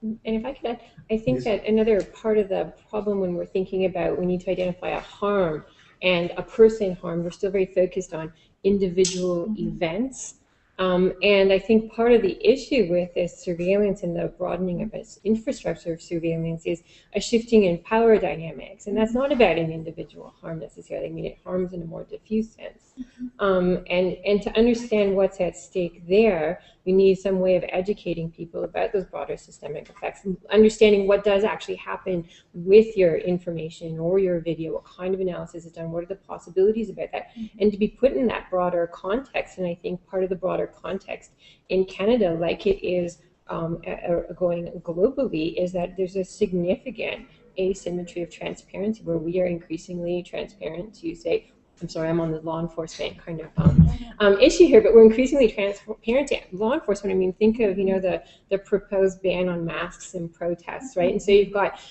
And if I could add, I think that another part of the problem when we're thinking about we need to identify a harm and a person harmed, we're still very focused on individual events. And I think part of the issue with this surveillance and the broadening of its infrastructure of surveillance is a shifting in power dynamics. And that's not about an individual harm necessarily. I mean, it harms in a more diffuse sense. And to understand what's at stake there, we need some way of educating people about those broader systemic effects, and understanding what does actually happen with your information or your video, what kind of analysis is done, what are the possibilities about that, and to be put in that broader context. And I think part of the broader context in Canada, like it is going globally, is that there's a significant asymmetry of transparency where we are increasingly transparent to say, I'm sorry, I'm on the law enforcement kind of issue here, but we're increasingly transparent to law enforcement. I mean, think of, the proposed ban on masks in protests, right? And so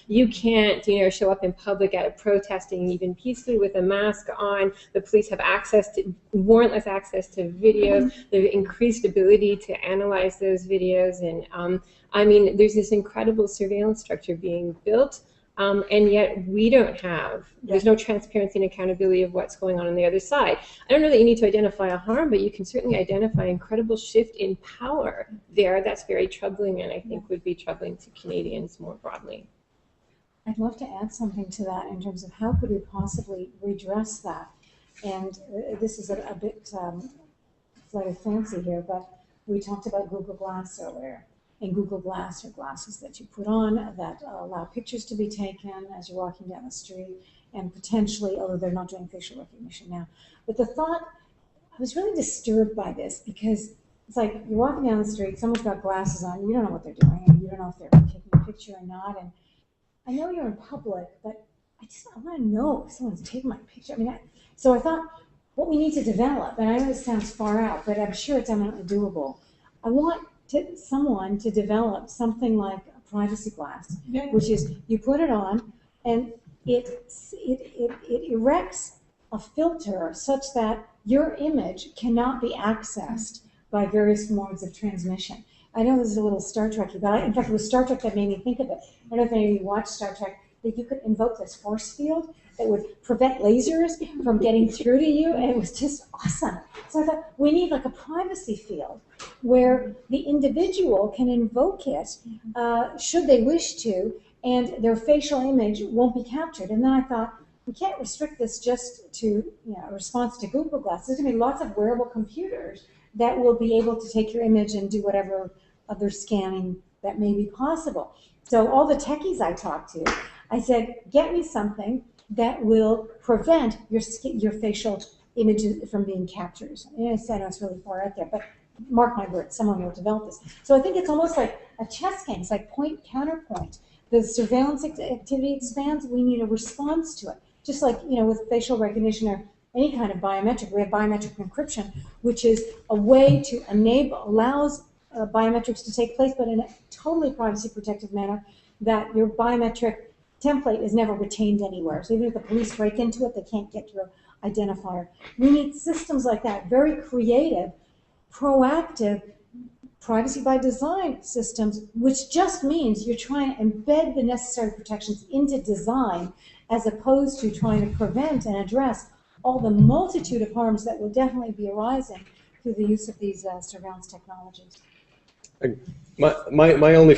you can't, show up in public at a protesting even peacefully with a mask on. The police have warrantless access to videos. There's increased ability to analyze those videos. And I mean, there's this incredible surveillance structure being built. And yet we don't have, there's no transparency and accountability of what's going on the other side. I don't know that you need to identify a harm, but you can certainly identify an incredible shift in power there that's very troubling, and I think would be troubling to Canadians more broadly. I'd love to add something to that in terms of how could we possibly redress that. And this is a bit flight of fancy here, but we talked about Google Glass earlier. And Google Glass are glasses that you put on that allow pictures to be taken as you're walking down the street, and potentially, although they're not doing facial recognition now. But the thought, I was really disturbed by this, because it's like you're walking down the street, someone's got glasses on, you don't know what they're doing, and you don't know if they're taking a picture or not. And I know you're in public, but I want to know if someone's taking my picture. I mean, so I thought what we need to develop, and I know it sounds far out, but I'm sure it's eminently doable. I want someone to develop something like a privacy glass, which is you put it on and it erects a filter such that your image cannot be accessed by various modes of transmission. I know this is a little Star Trek-y, but in fact it was Star Trek that made me think of it. I don't know if any of you watched Star Trek, that you could invoke this force field that would prevent lasers from getting through to you, and it was just awesome. So I thought, we need like a privacy field where the individual can invoke it should they wish to, and their facial image won't be captured. And then I thought, we can't restrict this just to a response to Google Glass. There's going to be lots of wearable computers that will be able to take your image and do whatever other scanning that may be possible. So all the techies I talked to, I said, get me something that will prevent your facial images from being captured. And I said, it's really far out there, but mark my words, someone will develop this. So I think it's almost like a chess game. It's like point, counterpoint. The surveillance activity expands, we need a response to it. Just like, with facial recognition or any kind of biometric, we have biometric encryption, which is a way to allows biometrics to take place, but in a totally privacy protective manner, that your biometric template is never retained anywhere. So even if the police break into it, they can't get your identifier. We need systems like that, very creative, proactive, privacy by design systems, which just means you're trying to embed the necessary protections into design as opposed to trying to prevent and address all the multitude of harms that will definitely be arising through the use of these surveillance technologies. My only